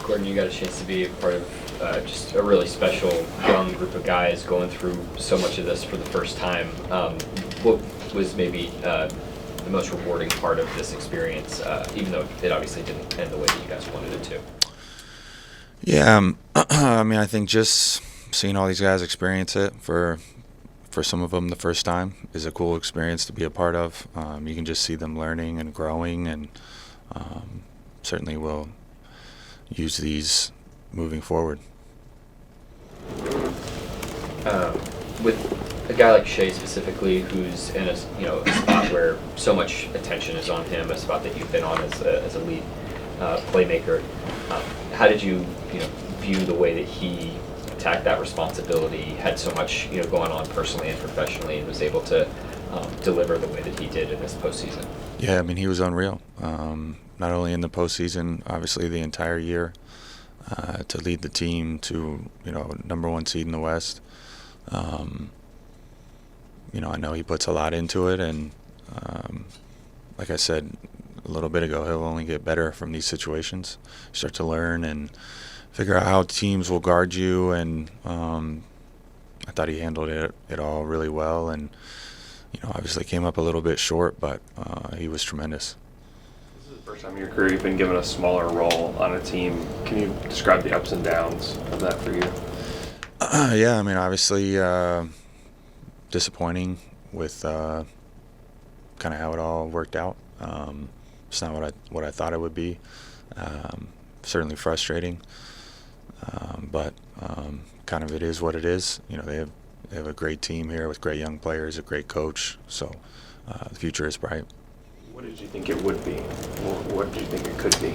Gordon, you got a chance to be a part of just a really special young group of guys going through so much of this for the first time. What was maybe the most rewarding part of this experience, even though it obviously didn't end the way that you guys wanted it to? Yeah, I mean, I think just seeing all these guys experience it for some of them the first time is a cool experience to be a part of. You can just see them learning and growing, and certainly will use these moving forward. With a guy like Shea specifically, who's in a spot where so much attention is on him, a spot that you've been on as a lead playmaker, how did you view the way that he attacked that responsibility, had so much going on personally and professionally, and was able to deliver the way that he did in this postseason? Yeah, I mean, he was unreal. Not only in the postseason, obviously the entire year, to lead the team to number one seed in the West. I know he puts a lot into it, and like I said a little bit ago, he'll only get better from these situations. Start to learn and figure out how teams will guard you, and I thought he handled it all really well, and obviously came up a little bit short, but he was tremendous. This is the first time in your career you've been given a smaller role on a team. Can you describe the ups and downs of that for you? Yeah, I mean, obviously disappointing with kind of how it all worked out. It's not what I thought it would be. Certainly frustrating, but kind of it is what it is. They have a great team here with great young players, a great coach, so the future is bright. What did you think it would be? What did you think it could be?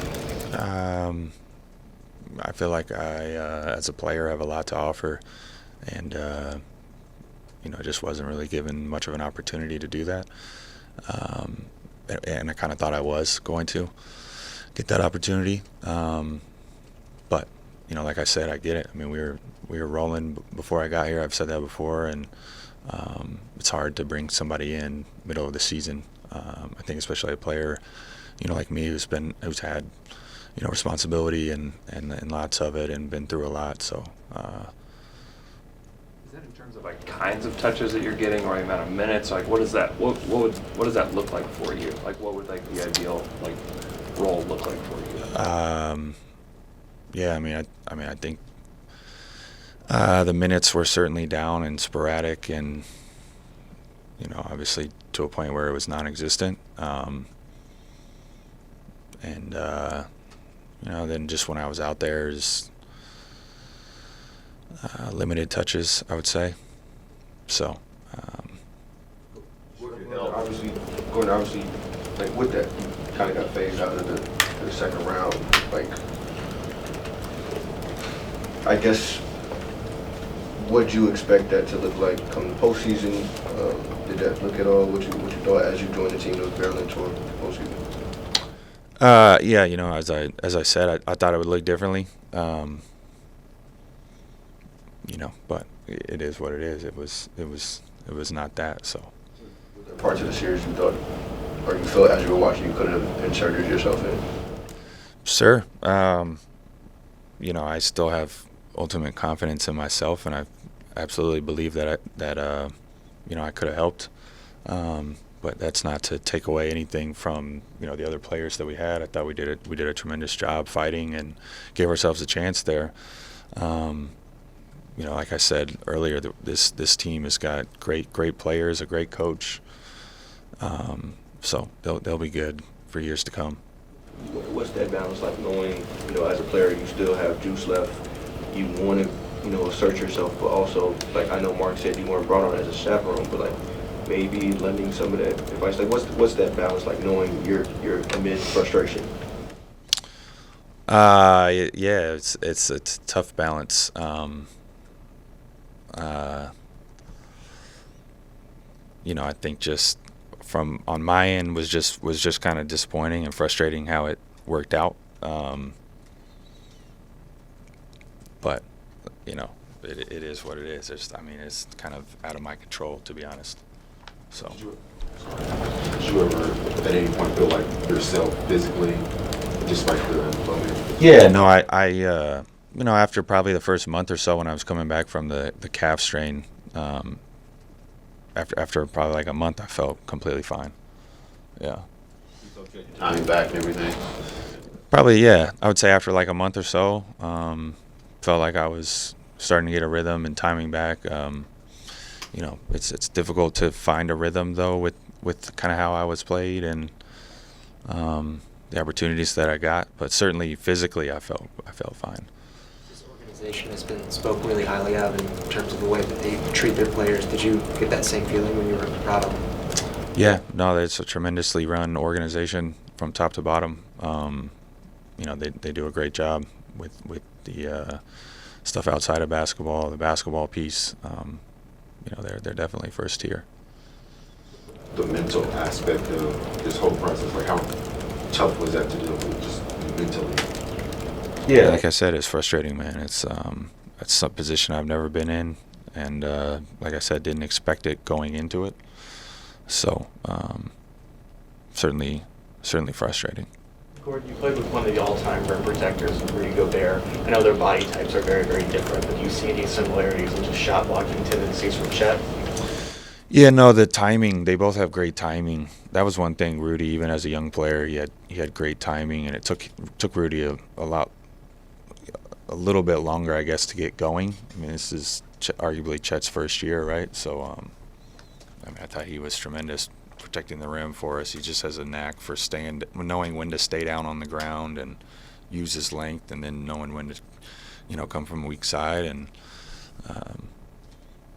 I feel like I, as a player, have a lot to offer, and just wasn't really given much of an opportunity to do that. And I kind of thought I was going to get that opportunity, but like I said, I get it. I mean, we were rolling before I got here. I've said that before, and it's hard to bring somebody in middle of the season. I think especially a player, like me, who's had responsibility and lots of it, and been through a lot. So. Is that in terms of kinds of touches that you're getting, or the amount of minutes? What does that what does that look like for you? What would the ideal role look like for you? Yeah, I mean, I think the minutes were certainly down and sporadic, and obviously to a point where it was non-existent. And then just when I was out there, is limited touches, I would say. So. Gordon, obviously, with that, you kind of got phased out of the second round. I guess, what'd you expect that to look like come the postseason? Did that look at all what you thought as you joined the team that was barreling toward the postseason? Yeah, as I said, I thought it would look differently. But it is what it is. It was not that. So. Were there parts of the series you thought, or you felt as you were watching, you could have inserted yourself in? Sure. I still have ultimate confidence in myself, and I absolutely believe that I could have helped. But that's not to take away anything from the other players that we had. I thought we did a tremendous job fighting and gave ourselves a chance there. Like I said earlier, this team has got great players, a great coach. So they'll be good for years to come. What's that balance like, knowing as a player you still have juice left, you want to assert yourself, but also I know Mark said you weren't brought on as a chaperone, but maybe lending some of that advice. What's that balance like, knowing you're amid frustration? Yeah, it's a tough balance. I think just from on my end was just kind of disappointing and frustrating how it worked out. But it is what it is. It's kind of out of my control, to be honest. So. Did you ever at any point feel like yourself physically despite the bummer. Yeah, no, you know, after probably the first month or so when I was coming back from the calf strain, after probably like a month, I felt completely fine. Yeah. Timing back and everything. Probably, yeah. I would say after like a month or so, felt like I was starting to get a rhythm and timing back. You know, it's difficult to find a rhythm though with kind of how I was played and the opportunities that I got. But certainly physically, I felt fine. This organization has been spoke really highly of in terms of the way that they treat their players. Did you get that same feeling when you were proud of them? Yeah, no, it's a tremendously run organization from top to bottom. You know, they do a great job with the stuff outside of basketball, the basketball piece. You know, they're definitely first tier. The mental aspect of this whole process, like how tough was that to deal with, just mentally? Yeah, like I said, it's frustrating, man. It's some position I've never been in, and like I said, didn't expect it going into it. So certainly frustrating. Gordon, you played with one of the all-time rim protectors, Rudy Gobert. I know their body types are very, very different, but do you see any similarities in just shot blocking tendencies from Chet? Yeah, no, the timing. They both have great timing. That was one thing. Rudy, even as a young player, he had great timing, and it took Rudy a little bit longer, I guess, to get going. I mean, this is arguably Chet's first year, right? So, I mean, I thought he was tremendous protecting the rim for us. He just has a knack for knowing when to stay down on the ground and use his length, and then knowing when to, you know, come from weak side. And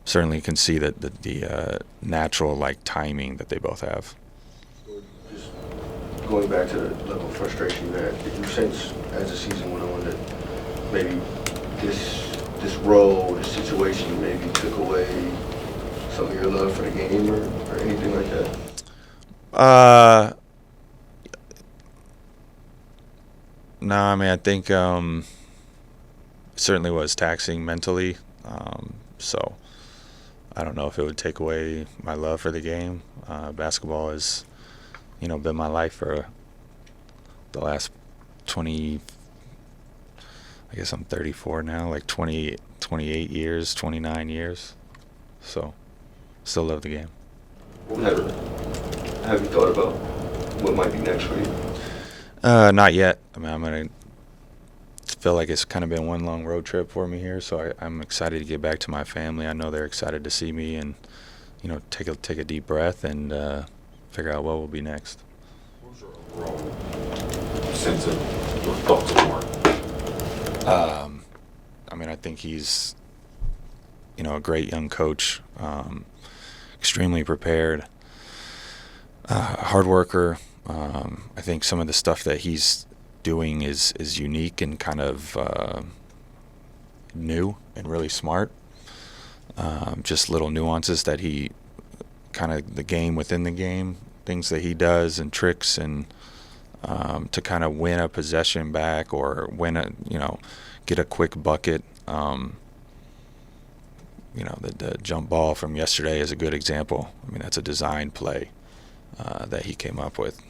certainly can see that the natural like timing that they both have. Just going back to the level of frustration you had, did you sense as the season went on that maybe this role, this situation maybe took away some of your love for the game or anything like that? No, I mean, I think it certainly was taxing mentally. So I don't know if it would take away my love for the game. Basketball has, you know, been my life for the last 20, I guess I'm 34 now, like 28 years, 29 years. So still love the game. Have you thought about what might be next for you? Not yet. I mean, I'm going to feel like it's kind of been one long road trip for me here, so I'm excited to get back to my family. I know they're excited to see me and, you know, take a deep breath and figure out what will be next. What was your overall sense of your thoughts of Mark? I mean, I think he's, you know, a great young coach, extremely prepared, hard worker. I think some of the stuff that he's doing is unique and kind of new and really smart. Just little nuances that he kind of the game within the game, things that he does and tricks and to kind of win a possession back or get a quick bucket. You know, the jump ball from yesterday is a good example. I mean, that's a design play that he came up with,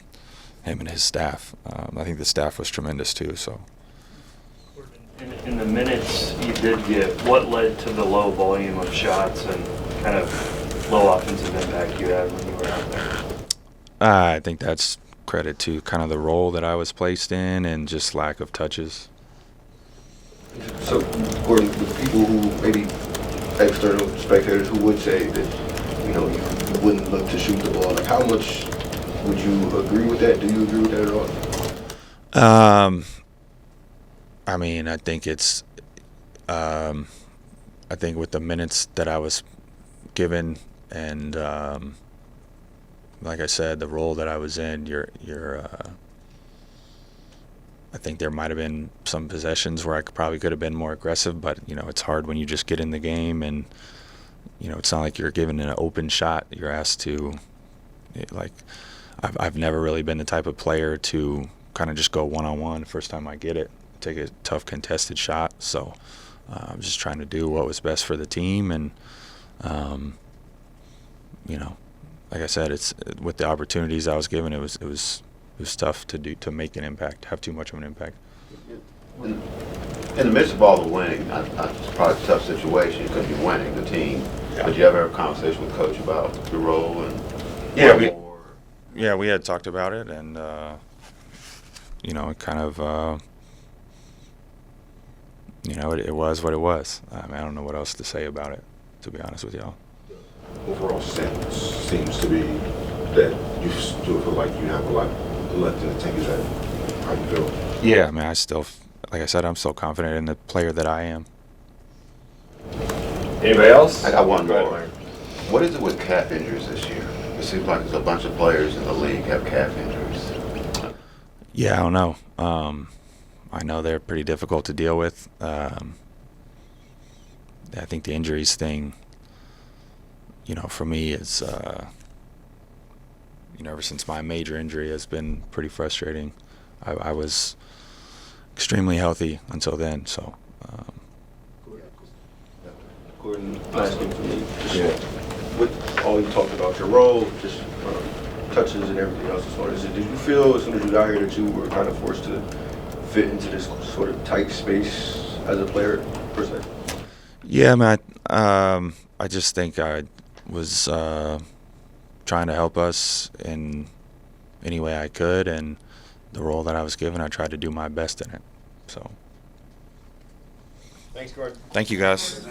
him and his staff. I think the staff was tremendous too. So, In the minutes you did get, what led to the low volume of shots and kind of low offensive impact you had when you were out there? I think that's credit to kind of the role that I was placed in and just lack of touches. So, Gordon, with people who maybe external spectators who would say that, you know, you wouldn't look to shoot the ball, like how much would you agree with that? Do you agree with that at all? I mean, I think it's, I think with the minutes that I was given and, like I said, the role that I was in, I think there might have been some possessions where I probably could have been more aggressive, but, you know, it's hard when you just get in the game and, you know, it's not like you're given an open shot. You're asked to, like, I've never really been the type of player to kind of just go one-on-one the first time I get it, take a tough contested shot. So I'm just trying to do what was best for the team. And, you know, like I said, it's with the opportunities I was given, it was was tough to do, to make an impact, have too much of an impact. In the midst of all the winning, it's probably a tough situation because you're winning the team. Yeah. Did you ever have a conversation with Coach about your role and Yeah, what more? Yeah, we had talked about it, and you know, it kind of, you know, it was what it was. I mean, I don't know what else to say about it, to be honest with y'all. Overall sense seems to be that you still feel like you have a lot left in the tank. Is that how you feel? Yeah, I mean, I still, like I said, I'm still confident in the player that I am. Anybody else? I got one Go ahead, more. Myron. What is it with calf injuries this year? It seems like there's a bunch of players in the league have calf injuries. Yeah, I don't know. I know they're pretty difficult to deal with. I think the injuries thing, you know, for me is, you know, ever since my major injury has been pretty frustrating. I was extremely healthy until then, so. Gordon, last thing for me, just with all you talked about, your role, just touches and everything else as far as it, did you feel as soon as you got here that you were kind of forced to fit into this sort of tight space as a player, per se? Yeah, man. I just think I was trying to help us in any way I could, and the role that I was given, I tried to do my best in it. So. Thanks, Gordon. Thank you, guys.